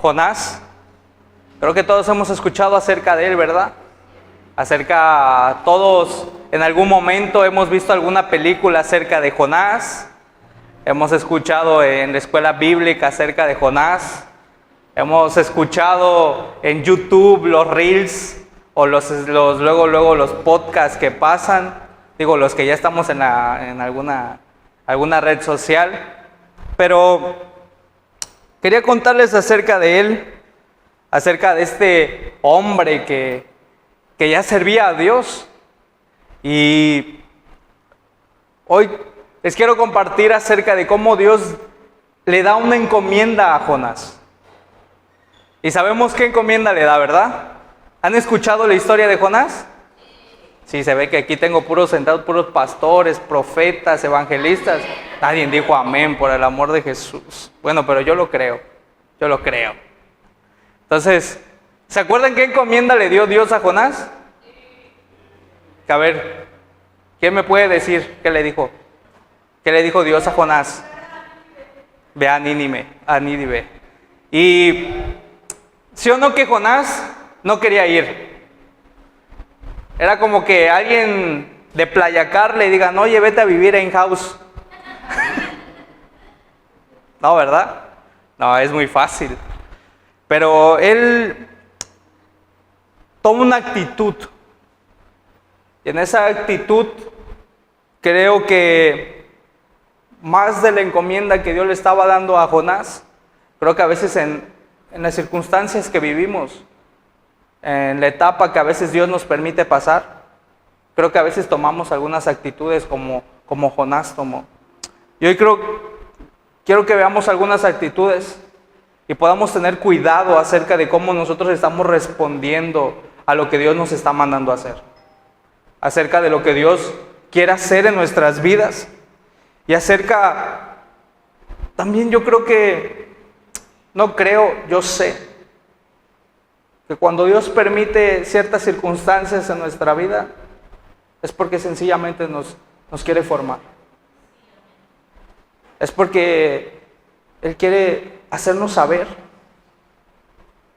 Jonás. Creo que todos hemos escuchado acerca de él, ¿verdad? Todos en algún momento hemos visto alguna película acerca de Jonás. Hemos escuchado en la escuela bíblica acerca de Jonás. Hemos escuchado en YouTube los reels o luego los podcasts que pasan. Digo, los que ya estamos en alguna red social. Pero quería contarles acerca de él, acerca de este hombre que ya servía a Dios. Y hoy les quiero compartir acerca de cómo Dios le da una encomienda a Jonás. Y sabemos qué encomienda le da, ¿verdad? ¿Han escuchado la historia de Jonás? Sí, se ve que aquí tengo puros pastores, profetas, evangelistas. Nadie dijo amén, por el amor de Jesús. Bueno, pero yo lo creo. Entonces, ¿se acuerdan qué encomienda le dio Dios a Jonás? A ver, ¿quién me puede decir qué le dijo? ¿Qué le dijo Dios a Jonás? Ve a Nínive. Y ¿sí o no que Jonás no quería ir? Era como que alguien de Playacar le digan, oye, vete a vivir en house. No, ¿verdad? No, es muy fácil. Pero él toma una actitud. Y en esa actitud creo que más de la encomienda que Dios le estaba dando a Jonás, creo que a veces en las circunstancias que vivimos, en la etapa que a veces Dios nos permite pasar, creo que a veces tomamos algunas actitudes como Jonás tomó. Y hoy quiero que veamos algunas actitudes y podamos tener cuidado acerca de cómo nosotros estamos respondiendo a lo que Dios nos está mandando a hacer. Acerca de lo que Dios quiere hacer en nuestras vidas. Y también yo sé que cuando Dios permite ciertas circunstancias en nuestra vida, es porque sencillamente nos quiere formar. Es porque Él quiere hacernos saber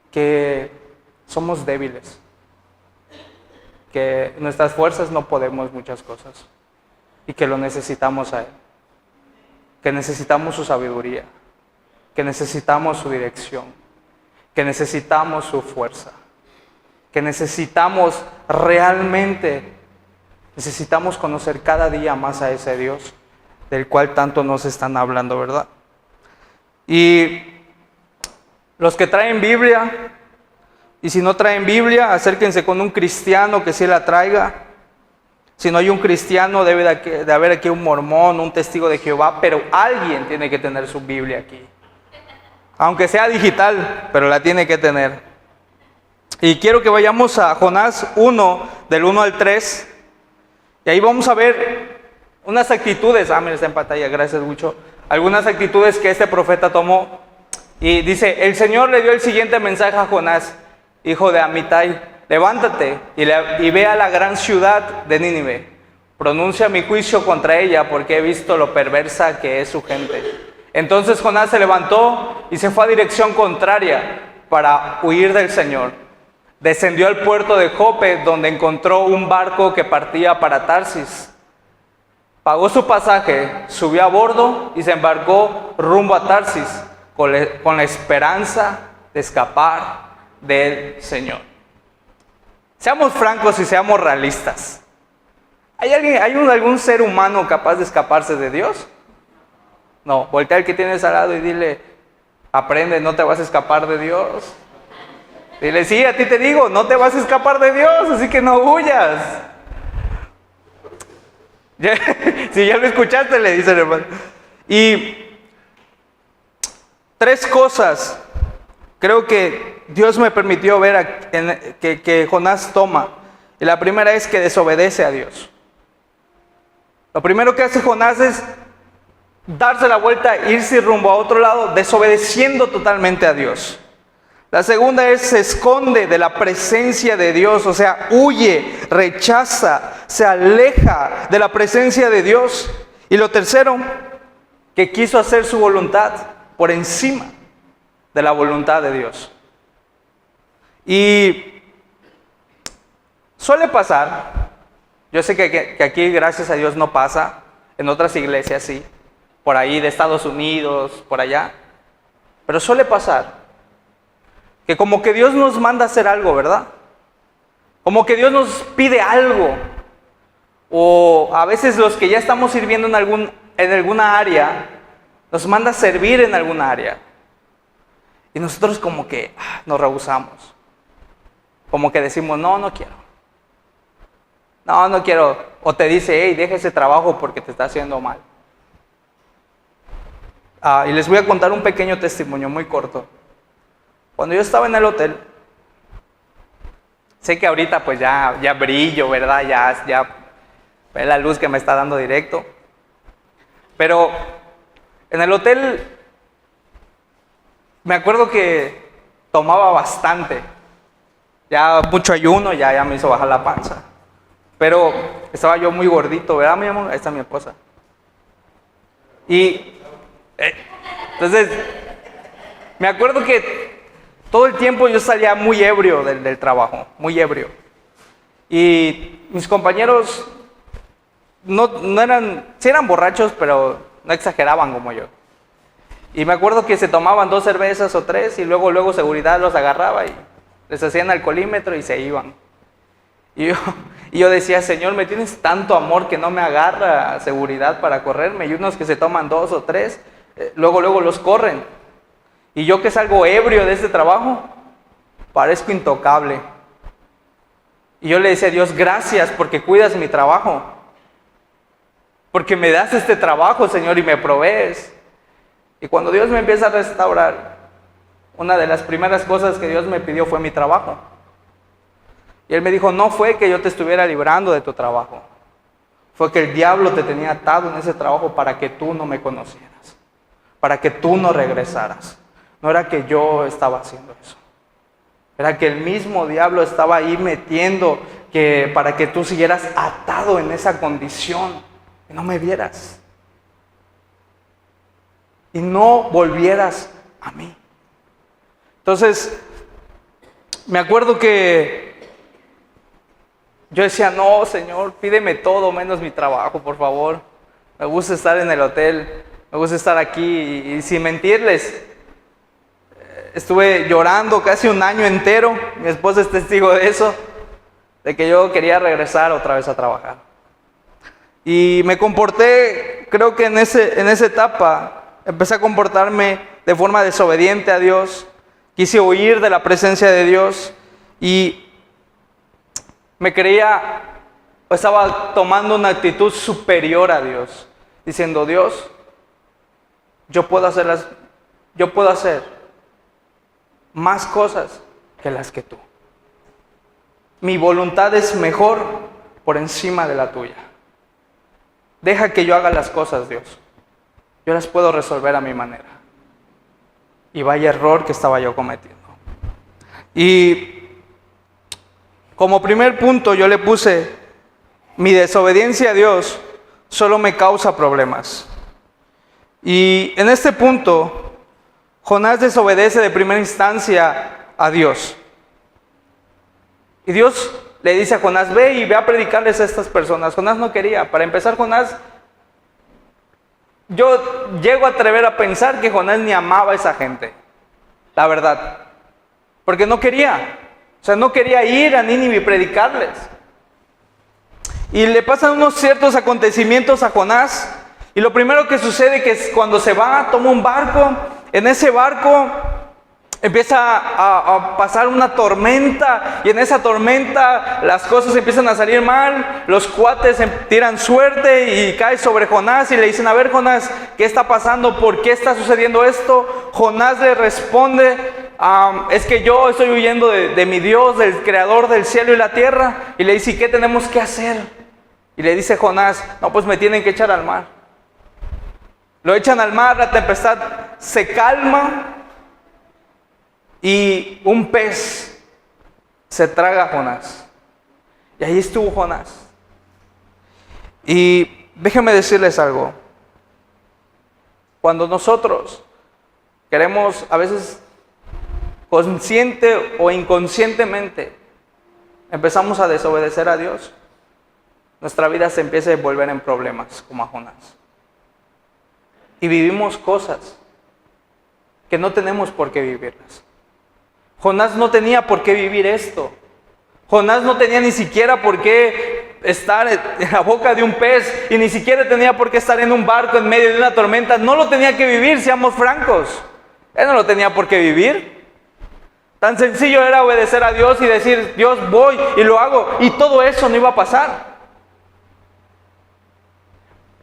que somos débiles, que nuestras fuerzas no podemos muchas cosas y que lo necesitamos a Él, que necesitamos su sabiduría, que necesitamos su dirección, que necesitamos su fuerza, que necesitamos conocer cada día más a ese Dios del cual tanto nos están hablando, ¿verdad? Y los que traen Biblia, y si no traen Biblia, acérquense con un cristiano que sí la traiga. Si no hay un cristiano, debe de haber aquí un mormón, un testigo de Jehová, pero alguien tiene que tener su Biblia aquí. Aunque sea digital, pero la tiene que tener. Y quiero que vayamos a Jonás 1, del 1 al 3. Y ahí vamos a ver unas actitudes. Mira, está en pantalla, gracias mucho. Algunas actitudes que este profeta tomó. Y dice, el Señor le dio el siguiente mensaje a Jonás, hijo de Amitai: levántate y ve a la gran ciudad de Nínive. Pronuncia mi juicio contra ella, porque he visto lo perversa que es su gente. Entonces Jonás se levantó y se fue a dirección contraria para huir del Señor. Descendió al puerto de Jope, donde encontró un barco que partía para Tarsis. Pagó su pasaje, subió a bordo y se embarcó rumbo a Tarsis, con la esperanza de escapar del Señor. Seamos francos y seamos realistas. ¿Hay algún ser humano capaz de escaparse de Dios? No, voltea al que tienes al lado y dile, aprende, no te vas a escapar de Dios. Dile, sí, a ti te digo, no te vas a escapar de Dios, así que no huyas. Si ya lo escuchaste, le dice el hermano. Y 3 cosas creo que Dios me permitió ver que Jonás toma. Y la primera es que desobedece a Dios. Lo primero que hace Jonás es darse la vuelta, irse rumbo a otro lado, desobedeciendo totalmente a Dios. La segunda es se esconde de la presencia de Dios, o sea, huye, rechaza, se aleja de la presencia de Dios. Y lo tercero, que quiso hacer su voluntad por encima de la voluntad de Dios. Y suele pasar, yo sé que aquí gracias a Dios no pasa, en otras iglesias sí, por ahí de Estados Unidos, por allá, pero suele pasar que como que Dios nos manda a hacer algo, ¿verdad? Como que Dios nos pide algo, o a veces los que ya estamos sirviendo en alguna área, nos manda a servir en alguna área, y nosotros como que nos rehusamos, como que decimos, no quiero. No quiero. O te dice, hey, deja ese trabajo porque te está haciendo mal. Y les voy a contar un pequeño testimonio muy corto. Cuando yo estaba en el hotel, sé que ahorita pues ya brillo, ¿verdad? Ya ve la luz que me está dando directo. Pero en el hotel me acuerdo que tomaba bastante. Ya mucho ayuno, ya me hizo bajar la panza. Pero estaba yo muy gordito, ¿verdad, mi amor? Ahí está mi esposa. Y entonces, me acuerdo que todo el tiempo yo salía muy ebrio del trabajo, muy ebrio. Y mis compañeros no eran, sí eran borrachos, pero no exageraban como yo. Y me acuerdo que se tomaban 2 cervezas o 3 y luego seguridad los agarraba y les hacían alcoholímetro y se iban. Y yo decía, Señor, me tienes tanto amor que no me agarra seguridad para correrme. Y unos que se toman 2 o 3, luego los corren. Y yo que salgo ebrio de este trabajo, parezco intocable. Y yo le decía a Dios, gracias porque cuidas mi trabajo. Porque me das este trabajo, Señor, y me provees. Y cuando Dios me empieza a restaurar, una de las primeras cosas que Dios me pidió fue mi trabajo. Y Él me dijo, no fue que yo te estuviera librando de tu trabajo. Fue que el diablo te tenía atado en ese trabajo para que tú no me conocieras. Para que tú no regresaras. No era que yo estaba haciendo eso. Era que el mismo diablo estaba ahí metiendo para que tú siguieras atado en esa condición. Y no me vieras. Y no volvieras a mí. Entonces, me acuerdo que yo decía, no, Señor, pídeme todo menos mi trabajo, por favor. Me gusta estar en el hotel, me gusta estar aquí. Y sin mentirles, estuve llorando casi un año entero. Mi esposa es testigo de eso, de que yo quería regresar otra vez a trabajar. Y me comporté, creo que en esa etapa, empecé a comportarme de forma desobediente a Dios. Quise huir de la presencia de Dios y me creía, o estaba tomando una actitud superior a Dios, diciendo, Dios, yo puedo hacer más cosas que las que tú. Mi voluntad es mejor por encima de la tuya. Deja que yo haga las cosas, Dios. Yo las puedo resolver a mi manera. Y vaya error que estaba yo cometiendo. Y como primer punto yo le puse, mi desobediencia a Dios solo me causa problemas. Y en este punto, Jonás desobedece de primera instancia a Dios. Y Dios le dice a Jonás, ve a predicarles a estas personas. Jonás no quería. Para empezar, Jonás, yo llego a atrever a pensar que Jonás ni amaba a esa gente. La verdad. Porque no quería. O sea, no quería ir a Nínive y predicarles. Y le pasan unos ciertos acontecimientos a Jonás. Y lo primero que sucede que es cuando se va, toma un barco. En ese barco empieza a pasar una tormenta. Y en esa tormenta las cosas empiezan a salir mal. Los cuates tiran suerte y cae sobre Jonás. Y le dicen, a ver, Jonás, ¿qué está pasando? ¿Por qué está sucediendo esto? Jonás le responde, es que yo estoy huyendo de mi Dios, del creador del cielo y la tierra. Y le dice, ¿y qué tenemos que hacer? Y le dice Jonás, no, pues me tienen que echar al mar. Lo echan al mar, la tempestad se calma y un pez se traga a Jonás. Y ahí estuvo Jonás. Y déjenme decirles algo. Cuando nosotros queremos a veces consciente o inconscientemente, empezamos a desobedecer a Dios, nuestra vida se empieza a envolver en problemas, como a Jonás. Y vivimos cosas que no tenemos por qué vivirlas. Jonás no tenía por qué vivir esto. Jonás no tenía ni siquiera por qué estar en la boca de un pez y ni siquiera tenía por qué estar en un barco en medio de una tormenta. No lo tenía que vivir, seamos francos. Él no lo tenía por qué vivir. Tan sencillo era obedecer a Dios y decir, Dios, voy y lo hago. Y todo eso no iba a pasar.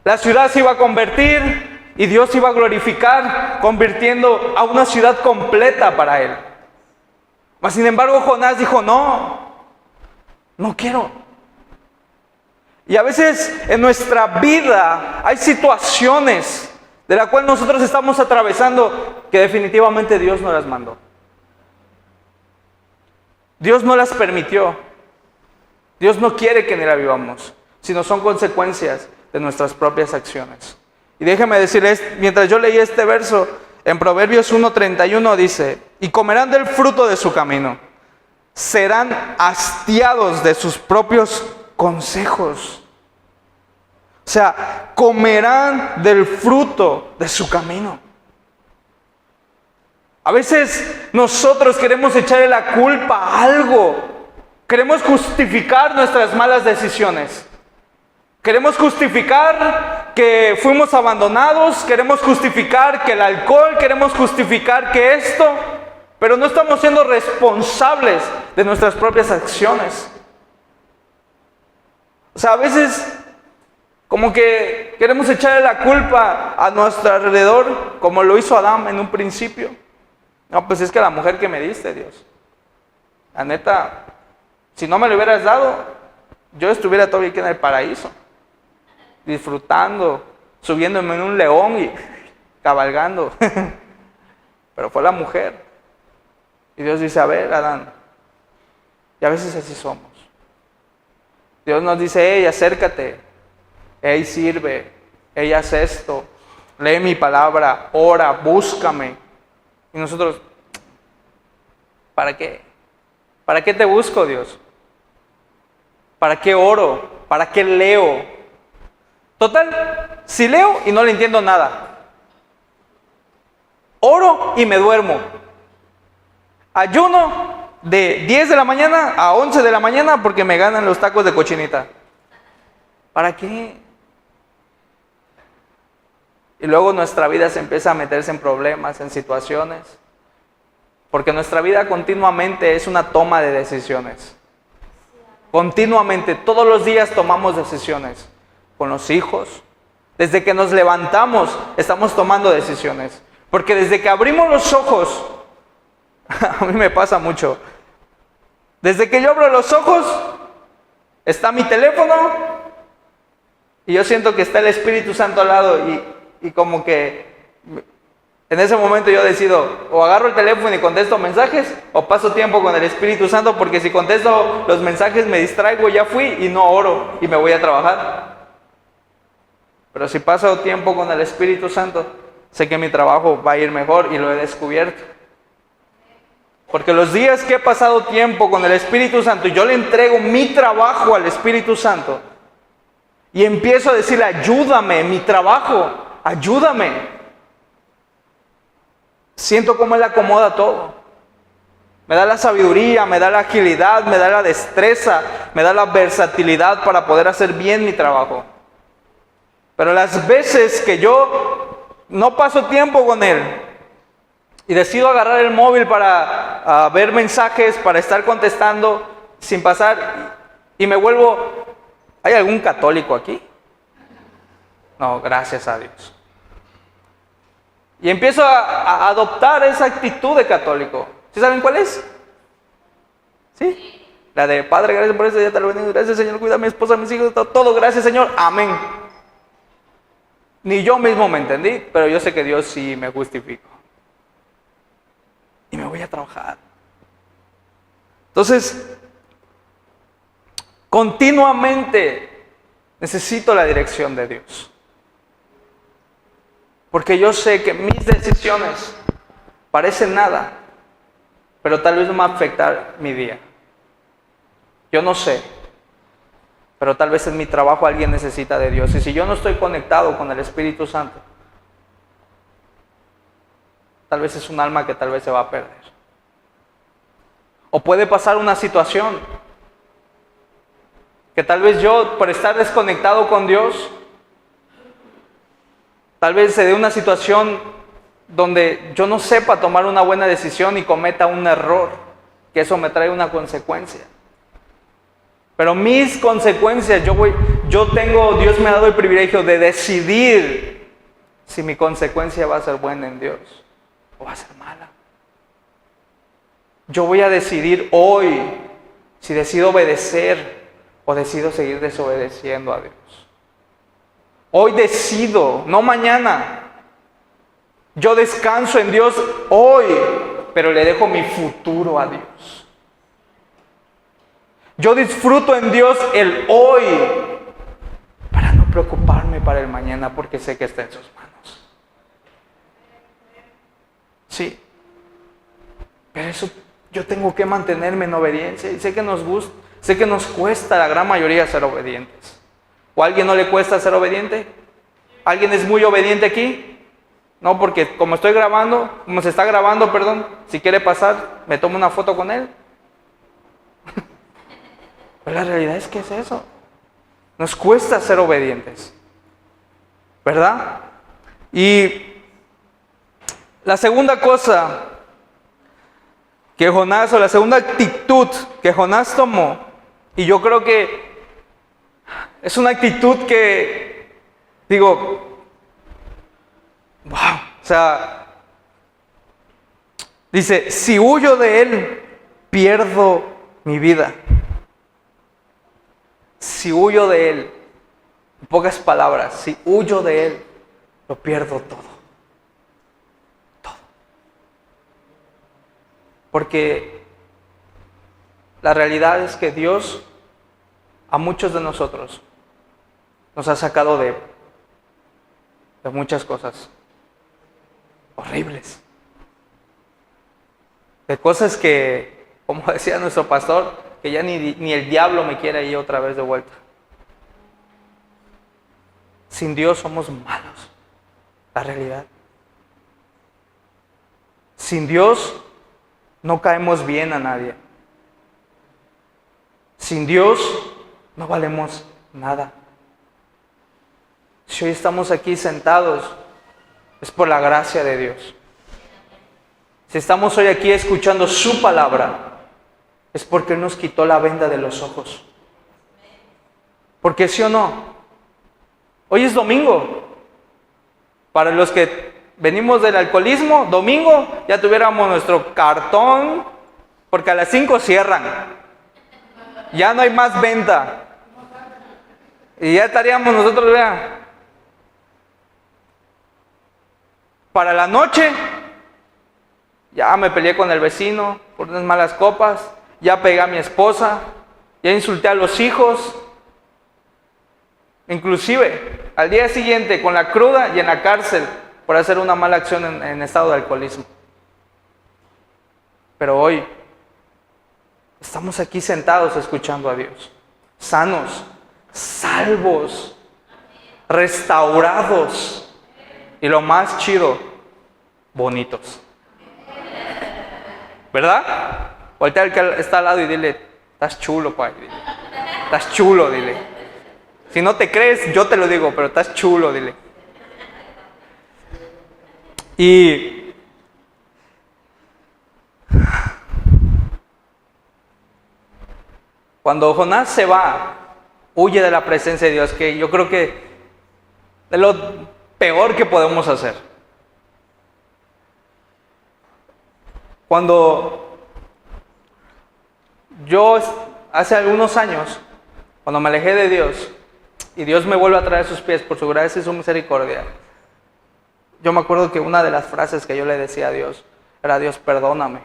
La ciudad se iba a convertir y Dios se iba a glorificar, convirtiendo a una ciudad completa para Él. Mas sin embargo Jonás dijo, no quiero. Y a veces en nuestra vida hay situaciones de las cuales nosotros estamos atravesando que definitivamente Dios no las mandó. Dios no las permitió. Dios no quiere que ni la vivamos, sino son consecuencias de nuestras propias acciones. Y déjeme decirles, mientras yo leí este verso, en Proverbios 1:31 dice, y comerán del fruto de su camino, serán hastiados de sus propios consejos. O sea, comerán del fruto de su camino. A veces nosotros queremos echarle la culpa a algo. Queremos justificar nuestras malas decisiones. Queremos justificar que fuimos abandonados, queremos justificar que el alcohol, queremos justificar que esto, pero no estamos siendo responsables de nuestras propias acciones. O sea, a veces como que queremos echarle la culpa a nuestro alrededor, como lo hizo Adán en un principio. No, pues es que la mujer que me diste, Dios. La neta, si no me lo hubieras dado, yo estuviera todavía aquí en el paraíso, disfrutando, subiéndome en un león y cabalgando. Pero fue la mujer. Y Dios dice, a ver, Adán, y a veces así somos. Dios nos dice, hey, acércate, hey, sirve, hey, haz esto, lee mi palabra, ora, búscame. Y nosotros, ¿para qué? ¿Para qué te busco, Dios? ¿Para qué oro? ¿Para qué leo? Total, si leo y no le entiendo nada. Oro y me duermo. Ayuno de 10 de la mañana a 11 de la mañana porque me ganan los tacos de cochinita. ¿Para qué? Y luego nuestra vida se empieza a meterse en problemas, en situaciones. Porque nuestra vida continuamente es una toma de decisiones. Continuamente, todos los días tomamos decisiones. Con los hijos. Desde que nos levantamos, estamos tomando decisiones. Porque desde que abrimos los ojos, a mí me pasa mucho. Desde que yo abro los ojos, está mi teléfono y yo siento que está el Espíritu Santo al lado y como que en ese momento yo decido o agarro el teléfono y contesto mensajes o paso tiempo con el Espíritu Santo, porque si contesto los mensajes me distraigo, ya fui y no oro y me voy a trabajar. Pero si paso tiempo con el Espíritu Santo, sé que mi trabajo va a ir mejor y lo he descubierto. Porque los días que he pasado tiempo con el Espíritu Santo y yo le entrego mi trabajo al Espíritu Santo y empiezo a decirle, ayúdame en mi trabajo, ayúdame. Siento cómo Él acomoda todo. Me da la sabiduría, me da la agilidad, me da la destreza, me da la versatilidad para poder hacer bien mi trabajo. Pero las veces que yo no paso tiempo con Él y decido agarrar el móvil para ver mensajes, para estar contestando sin pasar y me vuelvo... ¿Hay algún católico aquí? No, gracias a Dios. Y empiezo a adoptar esa actitud de católico. ¿Sí saben cuál es? ¿Sí? La de Padre, gracias por eso, ya te lo bendigo. Gracias, Señor, cuida a mi esposa, a mis hijos, todo. Gracias, Señor. Amén. Ni yo mismo me entendí, pero yo sé que Dios sí me justificó. Y me voy a trabajar. Entonces, continuamente necesito la dirección de Dios. Porque yo sé que mis decisiones parecen nada. pero tal vez no me va a afectar mi día. Yo no sé, pero tal vez en mi trabajo alguien necesita de Dios. Y si yo no estoy conectado con el Espíritu Santo, tal vez es un alma que tal vez se va a perder. O puede pasar una situación que tal vez yo, por estar desconectado con Dios, tal vez se dé una situación donde yo no sepa tomar una buena decisión y cometa un error, que eso me trae una consecuencia. Pero mis consecuencias, Dios me ha dado el privilegio de decidir si mi consecuencia va a ser buena en Dios o va a ser mala. Yo voy a decidir hoy si decido obedecer o decido seguir desobedeciendo a Dios. Hoy decido, no mañana. Yo descanso en Dios hoy, pero le dejo mi futuro a Dios. Yo disfruto en Dios el hoy para no preocuparme para el mañana porque sé que está en sus manos. Sí, pero eso yo tengo que mantenerme en obediencia y sé que nos gusta, sé que nos cuesta a la gran mayoría ser obedientes. ¿O a alguien no le cuesta ser obediente? ¿Alguien es muy obediente aquí? No, porque como se está grabando, si quiere pasar, me tomo una foto con él. Pero la realidad es que es eso. Nos cuesta ser obedientes, ¿verdad? Y la segunda cosa la segunda actitud que Jonás tomó, y yo creo que es una actitud que, digo, wow, o sea, dice, si huyo de él, pierdo mi vida. Si huyo de él, en pocas palabras, si huyo de él, lo pierdo todo. Todo. Porque la realidad es que Dios a muchos de nosotros nos ha sacado de muchas cosas horribles. De cosas que, como decía nuestro pastor, que ya ni el diablo me quiere ir otra vez de vuelta. Sin Dios somos malos, la realidad. Sin Dios no caemos bien a nadie. Sin Dios no valemos nada. Si hoy estamos aquí sentados, es por la gracia de Dios. Si estamos hoy aquí escuchando su palabra, es porque Él nos quitó la venda de los ojos. Porque sí o no, hoy es domingo. Para los que venimos del alcoholismo, domingo ya tuviéramos nuestro cartón, porque a las 5 cierran. Ya no hay más venta. Y ya estaríamos nosotros, vean. Para la noche, ya me peleé con el vecino por unas malas copas, ya pegué a mi esposa, ya insulté a los hijos, inclusive al día siguiente con la cruda y en la cárcel por hacer una mala acción en estado de alcoholismo. Pero hoy estamos aquí sentados escuchando a Dios, sanos, salvos, restaurados y lo más chido, bonitos. ¿Verdad? Voltea al que está al lado y dile, estás chulo, pai. Dile. Estás chulo, dile. Si no te crees, yo te lo digo, pero estás chulo, dile. Y cuando Jonás se va, huye de la presencia de Dios, que yo creo que es lo peor que podemos hacer. Cuando yo, hace algunos años, cuando me alejé de Dios, y Dios me vuelve a traer a sus pies por su gracia y su misericordia, yo me acuerdo que una de las frases que yo le decía a Dios era: Dios, perdóname,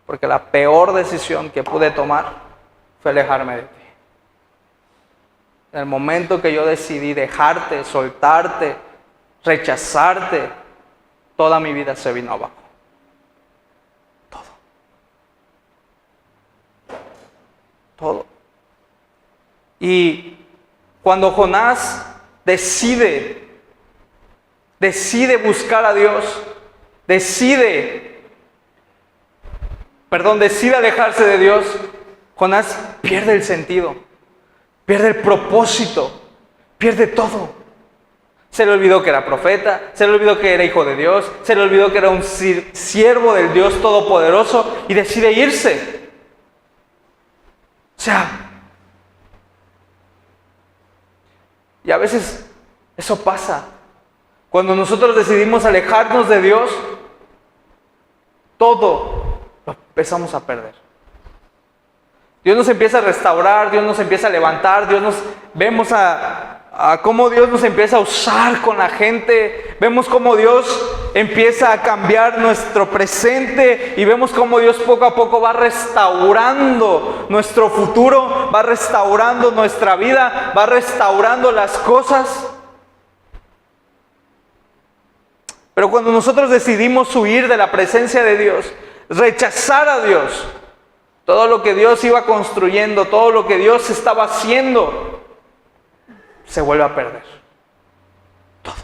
porque la peor decisión que pude tomar fue alejarme de ti. En el momento que yo decidí dejarte, soltarte, rechazarte, toda mi vida se vino abajo. Todo. todo. Y cuando Jonás decide buscar a Dios, decide alejarse de Dios, Jonás pierde el sentido, pierde el propósito, pierde todo. Se le olvidó que era profeta, se le olvidó que era hijo de Dios, se le olvidó que era un siervo del Dios Todopoderoso y decide irse. O sea, y a veces eso pasa. Cuando nosotros decidimos alejarnos de Dios, todo lo empezamos a perder. Dios nos empieza a restaurar, Dios nos empieza a levantar, vemos a cómo Dios nos empieza a usar con la gente, vemos cómo Dios empieza a cambiar nuestro presente y vemos cómo Dios poco a poco va restaurando nuestro futuro, va restaurando nuestra vida, va restaurando las cosas. Pero cuando nosotros decidimos huir de la presencia de Dios, rechazar a Dios, todo lo que Dios iba construyendo, todo lo que Dios estaba haciendo, se vuelve a perder. Todo.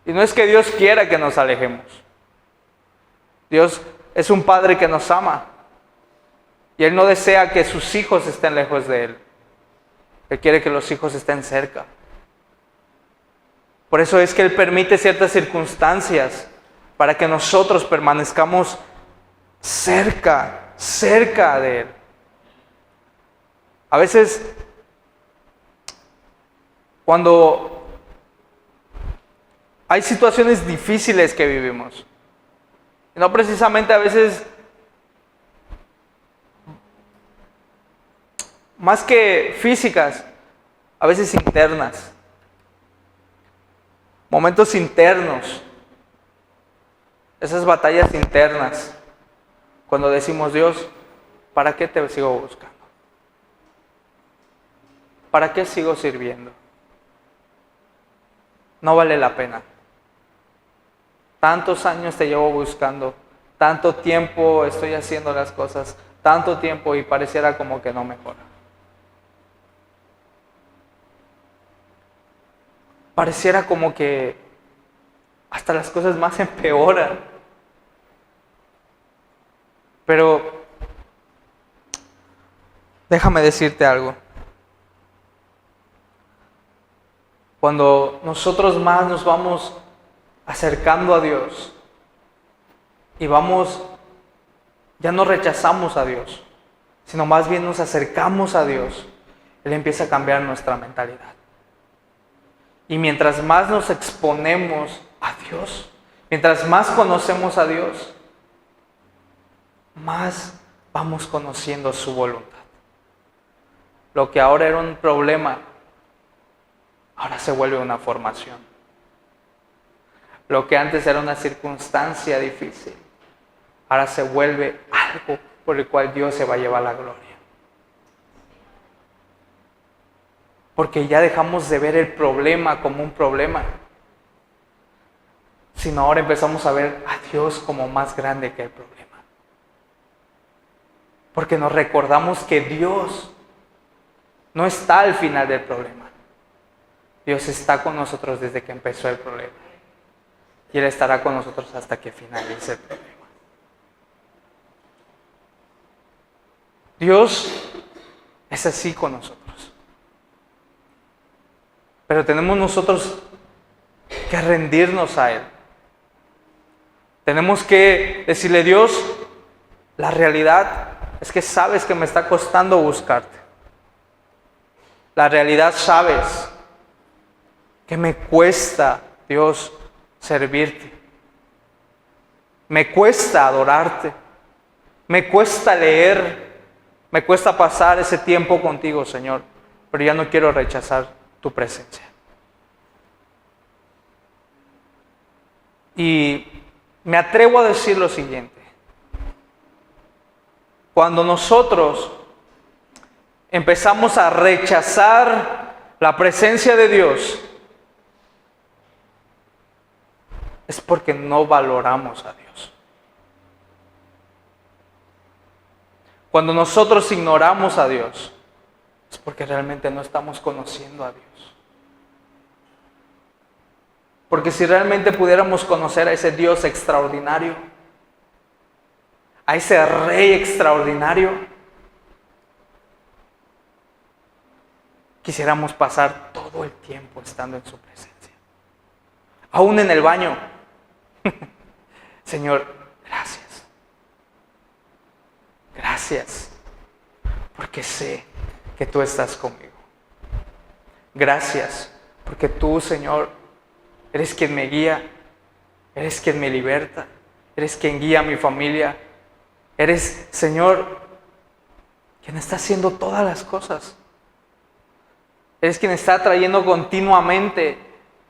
Y no es que Dios quiera que nos alejemos. Dios es un Padre que nos ama. Y Él no desea que sus hijos estén lejos de Él. Él quiere que los hijos estén cerca. Por eso es que Él permite ciertas circunstancias para que nosotros permanezcamos cerca de Él. A veces, cuando hay situaciones difíciles que vivimos, y no precisamente a veces, más que físicas, a veces internas, momentos internos, esas batallas internas, cuando decimos, Dios, ¿para qué te sigo buscando? ¿Para qué sigo sirviendo? No vale la pena. Tantos años te llevo buscando, tanto tiempo estoy haciendo las cosas, tanto tiempo y pareciera como que no mejora. Pareciera como que hasta las cosas más empeoran. Pero déjame decirte algo. Cuando nosotros más nos vamos acercando a Dios y ya no rechazamos a Dios, sino más bien nos acercamos a Dios, Él empieza a cambiar nuestra mentalidad. Y mientras más nos exponemos a Dios, mientras más conocemos a Dios, más vamos conociendo su voluntad. Lo que ahora era un problema, ahora se vuelve una formación. Lo que antes era una circunstancia difícil, ahora se vuelve algo por el cual Dios se va a llevar la gloria. Porque ya dejamos de ver el problema como un problema, sino ahora empezamos a ver a Dios como más grande que el problema. Porque nos recordamos que Dios no está al final del problema. Dios está con nosotros desde que empezó el problema. Y Él estará con nosotros hasta que finalice el problema. Dios es así con nosotros. Pero tenemos nosotros que rendirnos a Él. Tenemos que decirle, Dios, la realidad es que sabes que me está costando buscarte. La realidad sabes que me cuesta, Dios, servirte. Me cuesta adorarte. Me cuesta leer. Me cuesta pasar ese tiempo contigo, Señor. Pero ya no quiero rechazar tu presencia. Y me atrevo a decir lo siguiente. Cuando nosotros empezamos a rechazar la presencia de Dios, es porque no valoramos a Dios. Cuando nosotros ignoramos a Dios, es porque realmente no estamos conociendo a Dios. Porque si realmente pudiéramos conocer a ese Dios extraordinario, a ese Rey extraordinario, quisiéramos pasar todo el tiempo estando en su presencia. Aún en el baño. Señor, gracias. Gracias. Porque sé que tú estás conmigo. Gracias. Porque tú, Señor, eres quien me guía. Eres quien me liberta. Eres quien guía a mi familia. Eres, Señor, quien está haciendo todas las cosas. Eres quien está trayendo continuamente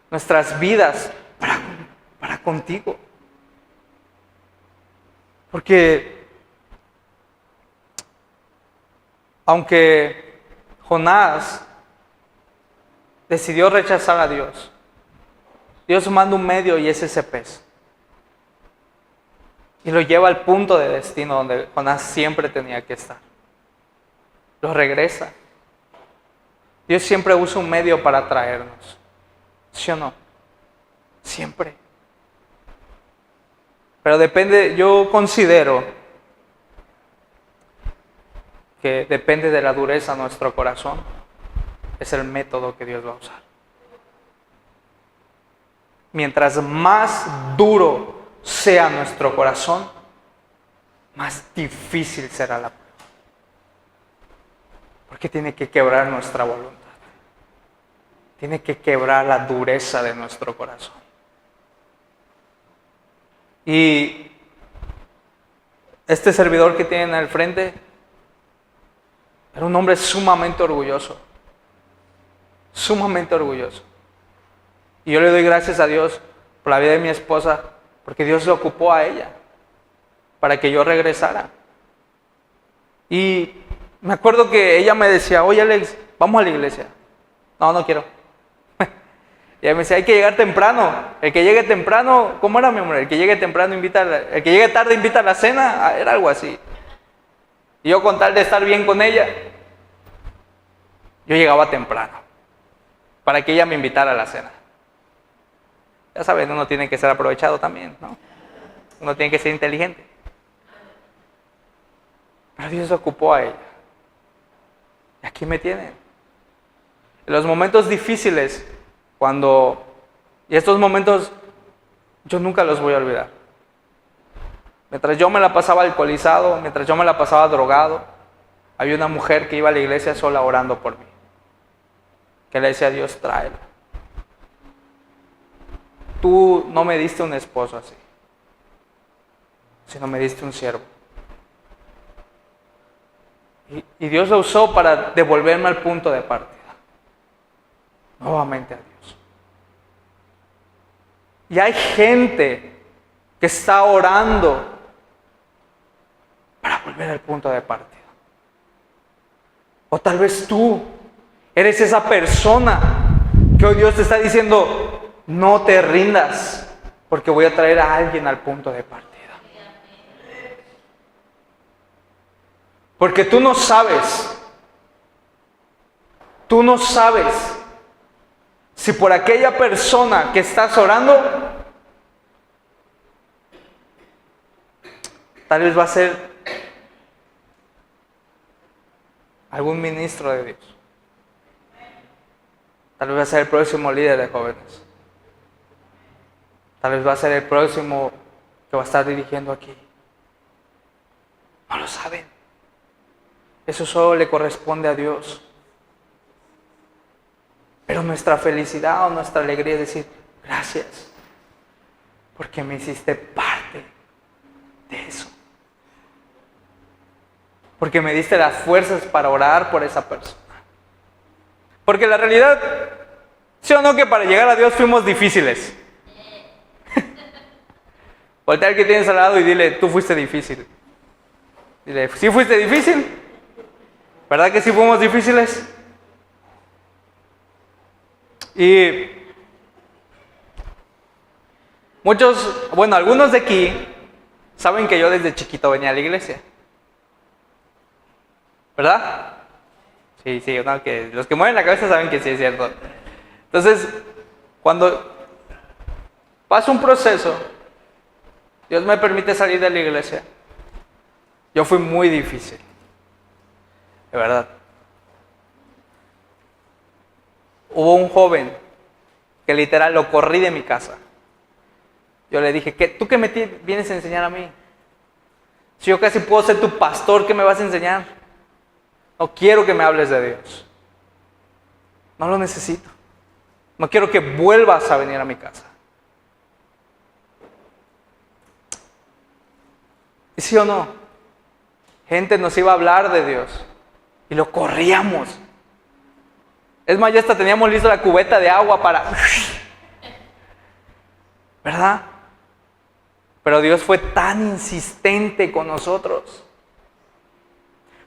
nuestras vidas para contigo. Porque aunque Jonás decidió rechazar a Dios, Dios manda un medio y es ese pez. Y lo lleva al punto de destino donde Jonás siempre tenía que estar. Lo regresa. Dios siempre usa un medio para traernos. ¿Sí o no? Siempre. Pero depende, yo considero que depende de la dureza de nuestro corazón. Es el método que Dios va a usar. Mientras más duro sea nuestro corazón, más difícil será la prueba. Porque tiene que quebrar nuestra voluntad. Tiene que quebrar la dureza de nuestro corazón. Y este servidor que tienen al frente era un hombre sumamente orgulloso. Sumamente orgulloso. Y yo le doy gracias a Dios por la vida de mi esposa, porque Dios le ocupó a ella para que yo regresara. Y me acuerdo que ella me decía, oye Alex, vamos a la iglesia. No, no quiero. Y ella me decía, hay que llegar temprano. El que llegue temprano, ¿cómo era mi amor? El que llegue temprano invita el que llegue tarde invita a la cena. Era algo así. Y yo con tal de estar bien con ella, yo llegaba temprano para que ella me invitara a la cena. Ya saben, uno tiene que ser aprovechado también, ¿no? Uno tiene que ser inteligente. Pero Dios se ocupó a ella. Y aquí me tienen. En los momentos difíciles, y estos momentos yo nunca los voy a olvidar. Mientras yo me la pasaba alcoholizado, mientras yo me la pasaba drogado, había una mujer que iba a la iglesia sola orando por mí. Que le decía a Dios, tráelo. Tú no me diste un esposo así, sino me diste un siervo. Y Dios lo usó para devolverme al punto de partida. Nuevamente a Dios. Y hay gente que está orando para volver al punto de partida. O tal vez tú eres esa persona que hoy Dios te está diciendo, no te rindas, porque voy a traer a alguien al punto de partida. Porque tú no sabes si por aquella persona que estás orando, tal vez va a ser algún ministro de Dios. Tal vez va a ser el próximo líder de jóvenes. Tal vez va a ser el próximo que va a estar dirigiendo aquí. No lo saben. Eso solo le corresponde a Dios. Pero nuestra felicidad o nuestra alegría es decir, gracias, porque me hiciste parte de eso. Porque me diste las fuerzas para orar por esa persona. Porque la realidad, ¿sí o no que para llegar a Dios fuimos difíciles? Voltea al que tienes al lado y dile, tú fuiste difícil. Dile, ¿sí fuiste difícil? ¿Verdad que sí fuimos difíciles? Y algunos de aquí saben que yo desde chiquito venía a la iglesia. ¿Verdad? Sí, no, que los que mueven la cabeza saben que sí es cierto. Entonces, cuando paso un proceso, Dios me permite salir de la iglesia. Yo fui muy difícil, de verdad. Hubo un joven que literal lo corrí de mi casa. Yo le dije, ¿tú qué me vienes a enseñar a mí? Si yo casi puedo ser tu pastor, ¿qué me vas a enseñar? No quiero que me hables de Dios. No lo necesito. No quiero que vuelvas a venir a mi casa. ¿Y sí o no? Gente nos iba a hablar de Dios y lo corríamos. Es más, ya hasta teníamos listo la cubeta de agua para... ¿Verdad? Pero Dios fue tan insistente con nosotros.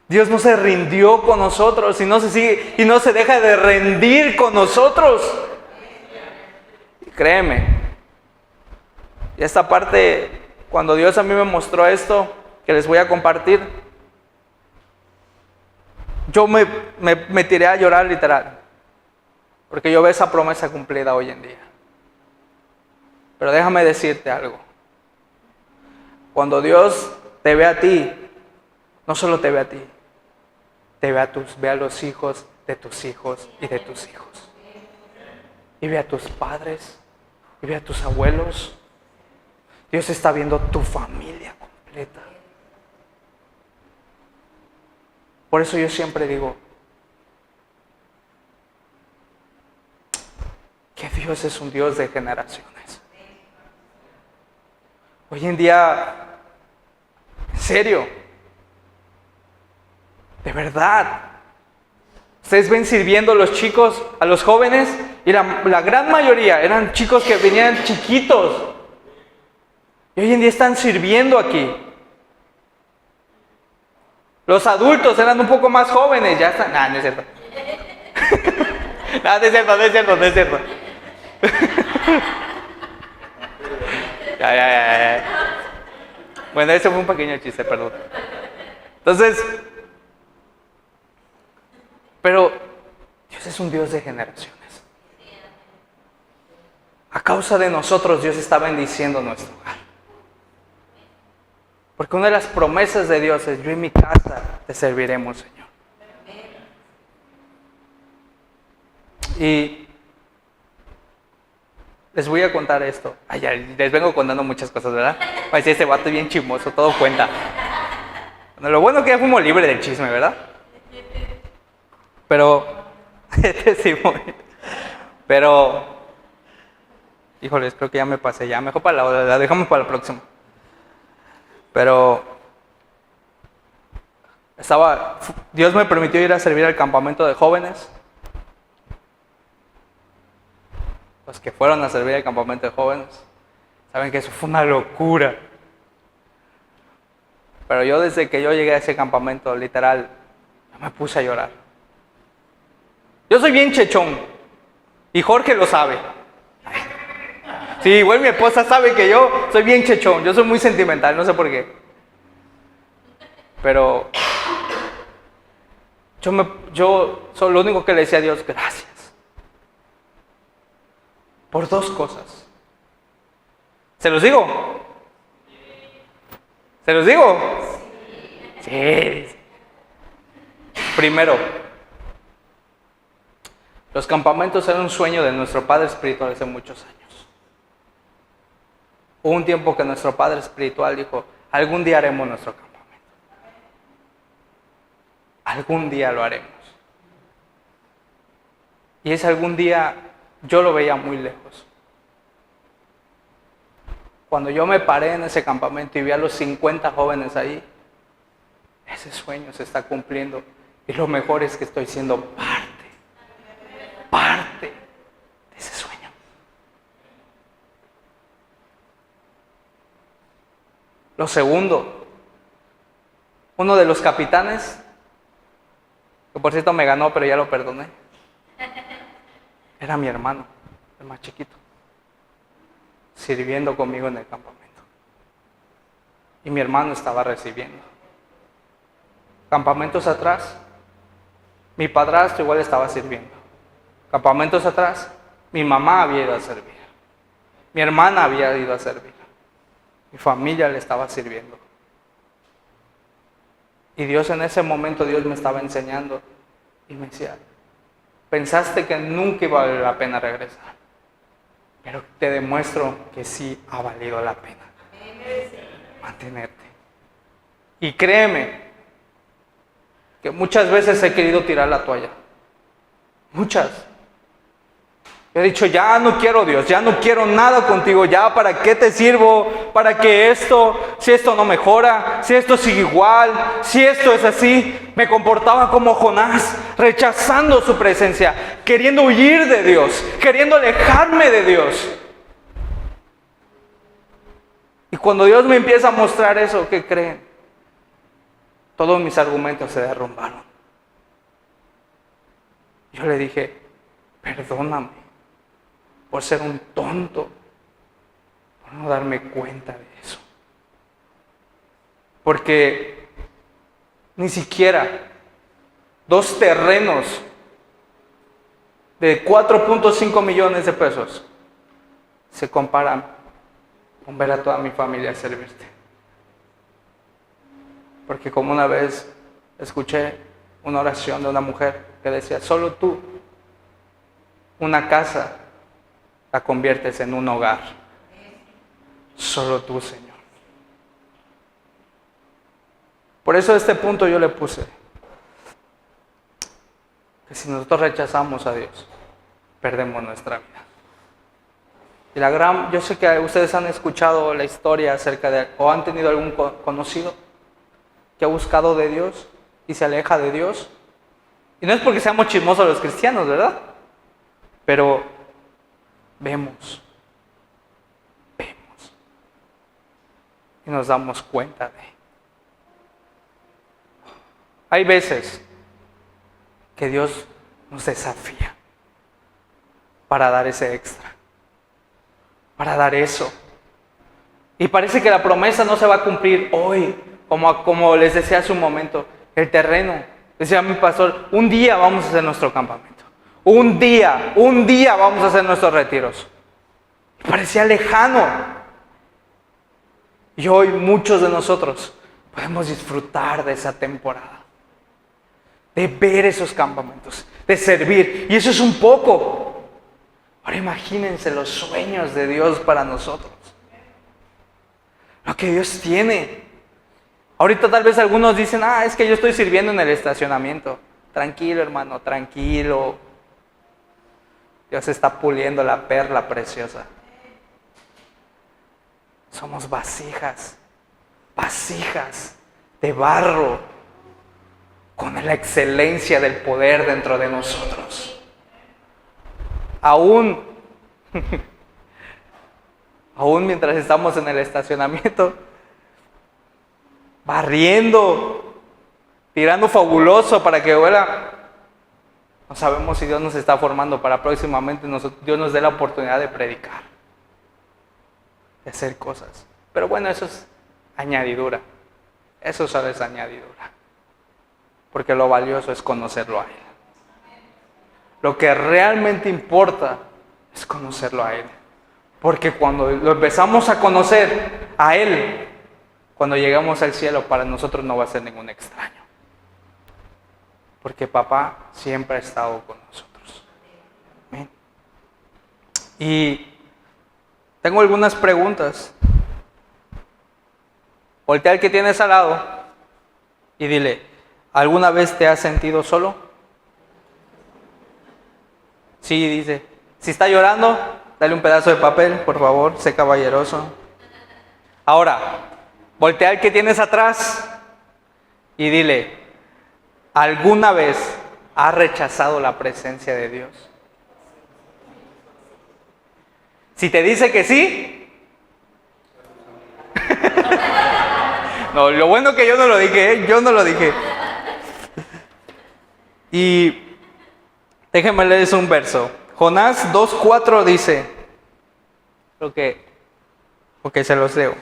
Dios no se rindió con nosotros y no se deja de rendir con nosotros. Y créeme, y esta parte, cuando Dios a mí me mostró esto, que les voy a compartir, yo me tiré a llorar literal, porque yo veo esa promesa cumplida hoy en día. Pero déjame decirte algo. Cuando Dios te ve a ti, no solo te ve a ti, te ve a los hijos de tus hijos y de tus hijos. Y ve a tus padres, y ve a tus abuelos. Dios está viendo tu familia completa. Por eso yo siempre digo que Dios es un Dios de generaciones. Hoy en día, en serio, de verdad, ustedes ven sirviendo a los chicos, a los jóvenes, y la gran mayoría eran chicos que venían chiquitos. Y hoy en día están sirviendo aquí. Los adultos eran un poco más jóvenes, ya están... no es cierto. No es cierto. Ya. Bueno, ese fue un pequeño chiste, perdón. Entonces, pero Dios es un Dios de generaciones. A causa de nosotros, Dios está bendiciendo nuestro hogar. Porque una de las promesas de Dios es: yo en mi casa te serviremos, Señor. Y les voy a contar esto. Ay, ya, les vengo contando muchas cosas, ¿verdad? Ay, sí, ese vato es bien chismoso, todo cuenta. Bueno, lo bueno es que ya fuimos libres del chisme, ¿verdad? Pero, híjoles, creo que ya me pasé, ya mejor la dejamos para la próxima. Pero, Dios me permitió ir a servir al campamento de jóvenes. Los que fueron a servir al campamento de jóvenes saben que eso fue una locura. Pero yo, desde que yo llegué a ese campamento, literal, yo me puse a llorar. Yo soy bien chechón y Jorge lo sabe. Sí, igual mi esposa sabe que yo soy bien chechón. Yo soy muy sentimental, no sé por qué. Pero yo soy lo único que le decía a Dios: gracias. Por dos cosas. ¿Se los digo? ¿Se los digo? Sí. Primero, los campamentos eran un sueño de nuestro padre espiritual hace muchos años. Hubo un tiempo que nuestro padre espiritual dijo: algún día haremos nuestro campamento. Algún día lo haremos. Y ese algún día yo lo veía muy lejos. Cuando yo me paré en ese campamento y vi a los 50 jóvenes ahí, ese sueño se está cumpliendo. Y lo mejor es que estoy siendo parte de ese sueño. Lo segundo, uno de los capitanes, que por cierto me ganó, pero ya lo perdoné, era mi hermano, el más chiquito, sirviendo conmigo en el campamento. Y mi hermano estaba recibiendo. Campamentos atrás, mi padrastro igual estaba sirviendo. Campamentos atrás, mi mamá había ido a servir. Mi hermana había ido a servir. Mi familia le estaba sirviendo. Y Dios en ese momento, Dios me estaba enseñando y me decía, pensaste que nunca iba a valer la pena regresar, pero te demuestro que sí ha valido la pena mantenerte. Y créeme que muchas veces he querido tirar la toalla. Muchas. He dicho, ya no quiero, Dios, ya no quiero nada contigo, ya para qué te sirvo, para que si esto no mejora, si esto sigue igual, si esto es así. Me comportaba como Jonás, rechazando su presencia, queriendo huir de Dios, queriendo alejarme de Dios. Y cuando Dios me empieza a mostrar eso, ¿qué creen? Todos mis argumentos se derrumbaron. Yo le dije, perdóname por ser un tonto, por no darme cuenta de eso. Porque ni siquiera 2 terrenos de 4.5 millones de pesos se comparan con ver a toda mi familia servirte. Porque como una vez escuché una oración de una mujer que decía, solo tú, una casa la conviertes en un hogar. Solo tú, Señor. Por eso a este punto yo le puse que si nosotros rechazamos a Dios, perdemos nuestra vida. Y yo sé que ustedes han escuchado la historia acerca de, o han tenido algún conocido que ha buscado de Dios y se aleja de Dios. Y no es porque seamos chismosos los cristianos, ¿verdad? Pero vemos y nos damos cuenta de. Hay veces que Dios nos desafía para dar ese extra, para dar eso. Y parece que la promesa no se va a cumplir hoy, como les decía hace un momento, el terreno. Decía mi pastor, un día vamos a hacer nuestro campamento. Un día vamos a hacer nuestros retiros. Parecía lejano. Y hoy muchos de nosotros podemos disfrutar de esa temporada, de ver esos campamentos, de servir. Y eso es un poco. Ahora imagínense los sueños de Dios para nosotros. Lo que Dios tiene. Ahorita tal vez algunos dicen, es que yo estoy sirviendo en el estacionamiento. Tranquilo, hermano, tranquilo. Dios está puliendo la perla preciosa. Somos vasijas de barro, con la excelencia del poder dentro de nosotros. Aún mientras estamos en el estacionamiento, barriendo, tirando fabuloso para que huela. No sabemos si Dios nos está formando para próximamente Dios nos dé la oportunidad de predicar, de hacer cosas. Pero bueno, eso es añadidura. Eso solo es añadidura. Porque lo valioso es conocerlo a Él. Lo que realmente importa es conocerlo a Él. Porque cuando lo empezamos a conocer a Él, cuando llegamos al cielo, para nosotros no va a ser ningún extraño. Porque papá siempre ha estado con nosotros. ¿Amén? Y tengo algunas preguntas. Voltea al que tienes al lado y dile, ¿alguna vez te has sentido solo? Sí, dice. Si está llorando, dale un pedazo de papel, por favor, sé caballeroso. Ahora, voltea al que tienes atrás y dile, ¿alguna vez has rechazado la presencia de Dios? Si te dice que sí, no, lo bueno que yo no lo dije, yo no lo dije. Y déjenme leerles un verso. Jonás 2:4 dice, ok, se los leo.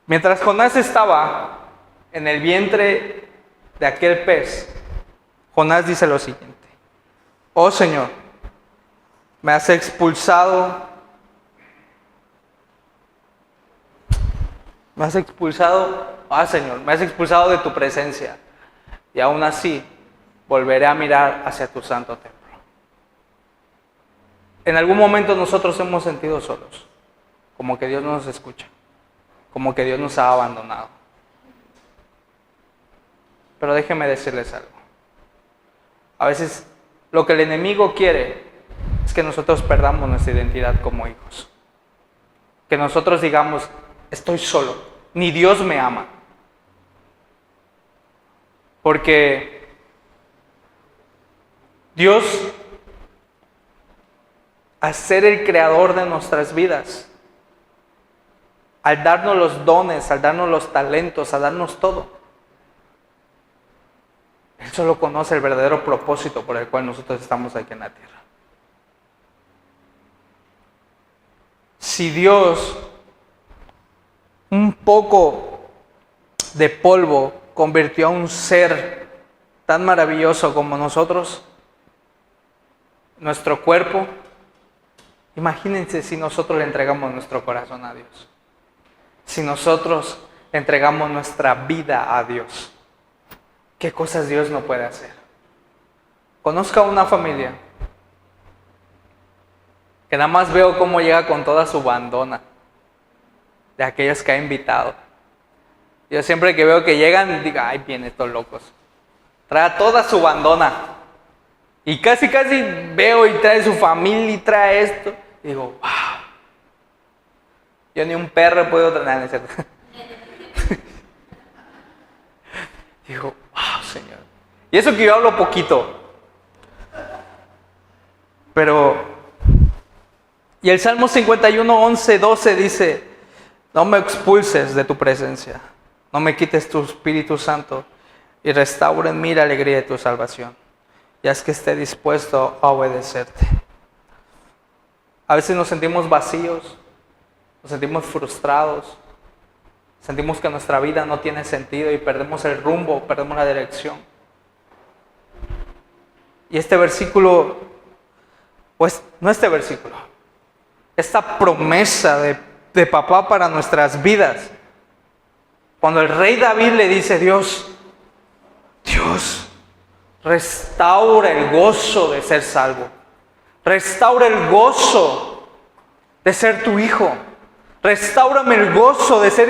Mientras Jonás estaba en el vientre de aquel pez, Jonás dice lo siguiente: oh Señor, me has expulsado, Señor, me has expulsado de tu presencia, y aún así volveré a mirar hacia tu santo templo. En algún momento nosotros hemos sentido solos, como que Dios no nos escucha, como que Dios nos ha abandonado. Pero déjenme decirles algo. A veces lo que el enemigo quiere es que nosotros perdamos nuestra identidad como hijos. Que nosotros digamos, estoy solo, ni Dios me ama. Porque Dios, al ser el creador de nuestras vidas, al darnos los dones, al darnos los talentos, al darnos todo, Él solo conoce el verdadero propósito por el cual nosotros estamos aquí en la tierra. Si Dios, un poco de polvo, convirtió a un ser tan maravilloso como nosotros, nuestro cuerpo, imagínense si nosotros le entregamos nuestro corazón a Dios. Si nosotros le entregamos nuestra vida a Dios, ¿qué cosas Dios no puede hacer? Conozco a una familia que nada más veo cómo llega con toda su bandona de aquellos que ha invitado. Yo siempre que veo que llegan, digo, ay, vienen estos locos. Trae toda su bandona. Y casi veo y trae su familia y trae esto. Y digo, wow. Yo ni un perro puedo traer, ¿no es cierto? Digo, wow, Señor. Y eso que yo hablo poquito. Pero, y el Salmo 51, 11, 12 dice, no me expulses de tu presencia, no me quites tu Espíritu Santo, y restaura en mí la alegría de tu salvación, y haz que esté dispuesto a obedecerte. A veces nos sentimos vacíos, nos sentimos frustrados, sentimos que nuestra vida no tiene sentido y perdemos el rumbo, perdemos la dirección. Y este versículo, pues no este versículo, esta promesa de papá para nuestras vidas, cuando el rey David le dice, Dios, restaura el gozo de ser salvo, restaura el gozo de ser tu hijo, restáurame el gozo de ser